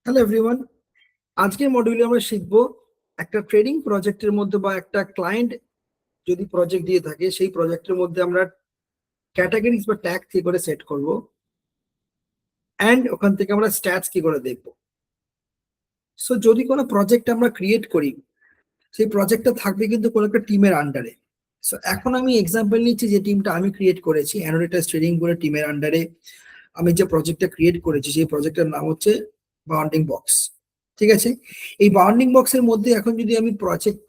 Hello everyone, আজকের মডিউলে আমরা শিখব একটা ট্রেডিং প্রজেক্টের মধ্যে বা একটা ক্লায়েন্ট যদি প্রজেক্ট দিয়ে থাকে সেই প্রজেক্টের মধ্যে আমরা ক্যাটাগরিজ বা ট্যাগ কি করে সেট করব এন্ড ওখান থেকে আমরা স্ট্যাটস কি করে দেখব। সো যদি কোনো প্রজেক্ট আমরা ক্রিয়েট করি সেই প্রজেক্টটা থাকবে কিন্তু কোনো একটা টিমের আন্ডারে। সো এখন আমি এক্সাম্পল নিচ্ছি যে টিমটা আমি ক্রিয়েট করেছি অ্যানোডেটাস ট্রেডিং করে টিমের আন্ডারে আমি যে প্রজেক্টটা ক্রিয়েট করেছি সেই প্রজেক্টের নাম হচ্ছে বাউন্ডিং বক্স। ঠিক আছে, এই বাউন্ডিং বক্সের মধ্যে এখন যদি আমি প্রজেক্ট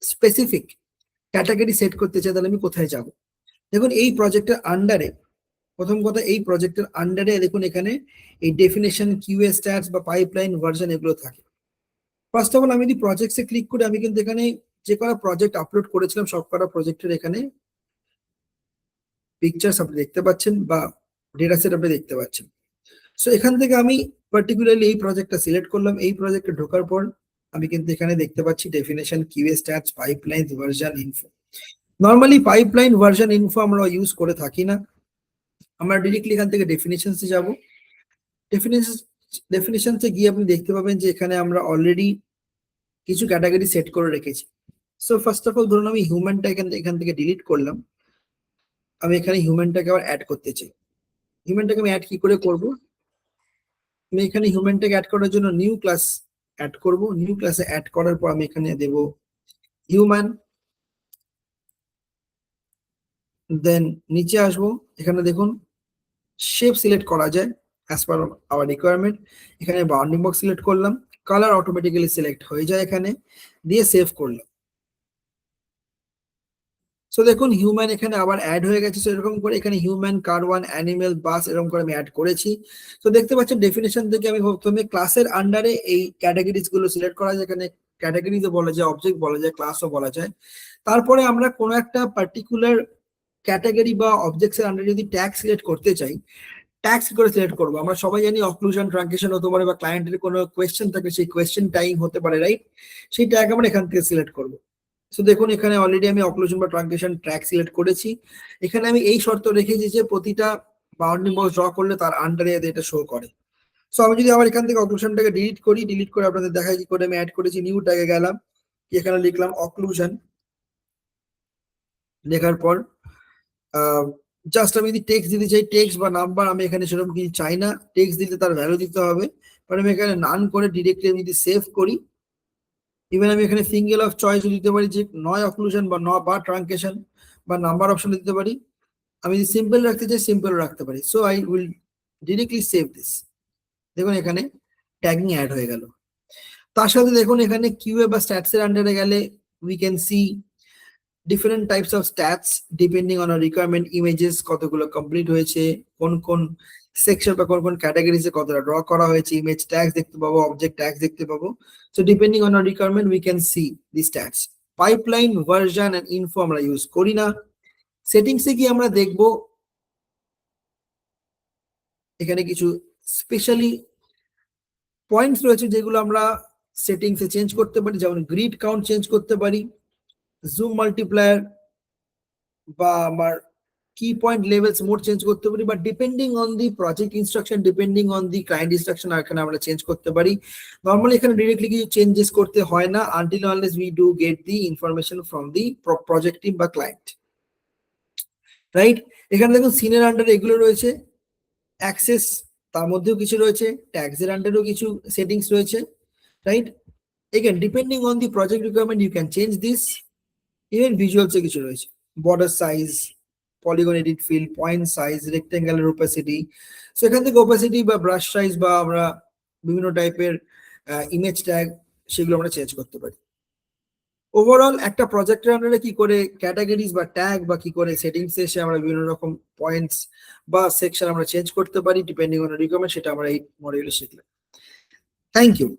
স্পেসিফিক ক্যাটাগরি সেট করতে চাই তাহলে আমি কোথায় যাব? দেখুন এই প্রজেক্টের আন্ডারে, প্রথম কথা এই প্রজেক্টের আন্ডারে দেখুন এখানে এই ডেফিনেশন, কিউএ স্ট্যাটস বা পাইপলাইন ভার্সন এগুলো থাকে। ফার্স্ট অফ অল আমি যদি প্রজেক্টসে ক্লিক করি আমি কিন্তু এখানে যে কটা প্রজেক্ট আপলোড করেছিলাম সব কটা প্রজেক্টের এখানে পিকচার্স আপনি দেখতে পাচ্ছেন বা ডেটা সেট আপনি দেখতে পাচ্ছেন। সো এখান থেকে আমি পার্টিকুলারলি এই প্রজেক্টটা সিলেক্ট করলাম। এই প্রজেক্টে ঢোকার পর আমি কিন্তু এখানে দেখতে পাচ্ছি definition, QA stats, pipeline version, info. Normally pipeline version info আমরা ইউজ করে থাকি না, আমরা ডিরেক্টলি এখান থেকে ডেফিনেশনসে যাব। ডেফিনেশনসে গিয়ে আপনি দেখতে পাবেন যে এখানে আমরা অলরেডি কিছু ক্যাটাগরি সেট করে রেখেছি। সো ফার্স্ট অফ অল ধরুন আমি হিউম্যানটা এখান থেকে ডিলিট করলাম, আমি এখানে হিউম্যানটাকে আবার অ্যাড করতে চাই। হিউম্যানটাকে আমি অ্যাড কি করে করব? আমি এখানে হিউম্যানটাকে অ্যাড করার জন্য নিউ ক্লাস অ্যাড করব। নিউ ক্লাসে অ্যাড করার পর আমি এখানে দেব হিউম্যান, দেন নিচে আসবো। এখানে দেখুন শেপ সিলেক্ট করা যায় অ্যাজ পার আওয়ার রিকোয়ারমেন্ট। এখানে বাউন্ডিং বক্স সিলেক্ট করলাম, কালার অটোমেটিক্যালি সিলেক্ট হয়ে যায় এখানে, দিয়ে সেভ করলাম। সো দেখুন হিউম্যান এখানে আবার অ্যাড হয়ে গেছে। সো এরকম করে এখানে হিউম্যান, কারওয়ান, অ্যানিমেল, বাস এরকম করে আমি অ্যাড করেছি। তো দেখতে পাচ্ছেন ডেফিনেশন থেকে আমি প্রথমে ক্লাসের আন্ডারে এই ক্যাটাগরিজ গুলো সিলেক্ট করা যায়, এখানে ক্যাটাগরিজও বলা যায়, অবজেক্ট বলা যায়, ক্লাসও বলা যায়। তারপরে আমরা কোনো একটা পার্টিকুলার ক্যাটাগরি বা অবজেক্টস এর আন্ডারে যদি ট্যাগ সিলেক্ট করতে চাই, ট্যাক্স করে সিলেক্ট করবো। আমরা সবাই জানি অক্লুশন, ট্রাঙ্কেশন হতে পারে বা ক্লায়েন্টের কোনো কোয়েশ্চেন থাকে সেই কোয়েশ্চেন টাইম হতে পারে, রাইট? সেই ট্যাগ আমরা এখান থেকে সিলেক্ট করবো। সো দেখুন এখানে অলরেডি আমি অক্লুশন বা ট্রাঙ্কেশন ট্র্যাক সিলেক্ট করেছি। এখানে আমি এই শর্ত রেখেছি যে প্রতিটা বাউন্ডিং বক্স ড্র করলে তার আন্ডারে এটা শো করে। সো আমি যদি আবার এখান থেকে অক্লুশনটাকে ডিলিট করি, ডিলিট করে আপনাদের দেখাই কি করে আমি অ্যাড করেছি। নিউ ট্যাগে গেলাম, এখানে লিখলাম অক্লুশন, লেখার পর জাস্ট আমি যদি টেক্সট দিতে চাই, টেক্সট বা নাম্বার আমি এখানে সেরকম কিছু চাই না, টেক্সট দিলে তার ভ্যালু দিতে হবে। বাট আমি এখানে নান করে ডিরেক্টলি আমি যদি সেভ করি, ইভেন আমি এখানে সিঙ্গেল অফ চয়েস দিতে পারি যে নয় অক্লুশন বা ট্রাঙ্কেশন বা নাম্বার অপশন দিতে পারি। আমি যদি সিম্পল রাখতে চাই সিম্পল রাখতে পারি। So I will directly save this. দেখুন এখানে ট্যাগিং অ্যাড হয়ে গেল। তার সাথে দেখুন এখানে কিউএ বা স্ট্যাটস এর আন্ডারে গেলে we can see different types of stats depending on our requirement, images কতগুলো কমপ্লিট হয়েছে, কোন কোন সেকশন বা কোন কোন ক্যাটাগরিজে কতটা ড্র করা হয়েছে, ইমেজ ট্যাগস দেখতে পাবো, অবজেক্ট ট্যাগস দেখতে পাবো। So depending on our requirement we can see the stats. Pipeline version and info আমরা ইউজ করি না। সেটিংসে কি আমরা দেখব এখানে কিছু স্পেশালি পয়েন্টস রয়েছে যেগুলো আমরা সেটিংসে চেঞ্জ করতে পারি, যেমন গ্রিড কাউন্ট চেঞ্জ করতে পারি, জুম মাল্টিপ্লায়ার বা আমার কি পয়েন্ট লেভেলস মোড চেঞ্জ করতে পারি, বা depending on the project instruction, depending on the client instruction এখানে আমরা চেঞ্জ করতে পারি। নর্মালি এখানে ডিরেক্টলি কিছু চেঞ্জেস করতে হয় না until unless we do get the information from the project team বা ক্লায়েন্ট, রাইট? এখানে দেখুন সিনের আন্ডারে এগুলো রয়েছে, অ্যাক্সেস তার মধ্যেও কিছু রয়েছে, ট্যাগসের আন্ডারেও কিছু সেটিংস রয়েছে, right? Again depending on the project requirement you can change this. Even ভিজুয়ালসে কিছু রয়েছে, border size, polygon edit fill, point size, রেক্টেঙ্গেলের ওপাসিটি। সো এখান থেকে ওপাসিটি বা ব্রাশ সাইজ বা আমরা বিভিন্ন টাইপের ইমেজ ট্যাগ সেগুলো আমরা চেঞ্জ করতে পারি। ওভারঅল একটা প্রজেক্টের আন্ডারে কি করে ক্যাটাগরিজ বা ট্যাগ বা কি করে সেটিংস এসে আমরা বিভিন্ন রকম পয়েন্টস বা সেকশন আমরা চেঞ্জ করতে পারি ডিপেন্ডিং অন রিকোয়ারমেন্ট, সেটা আমরা এই মডিউলে শিখলাম। Thank you.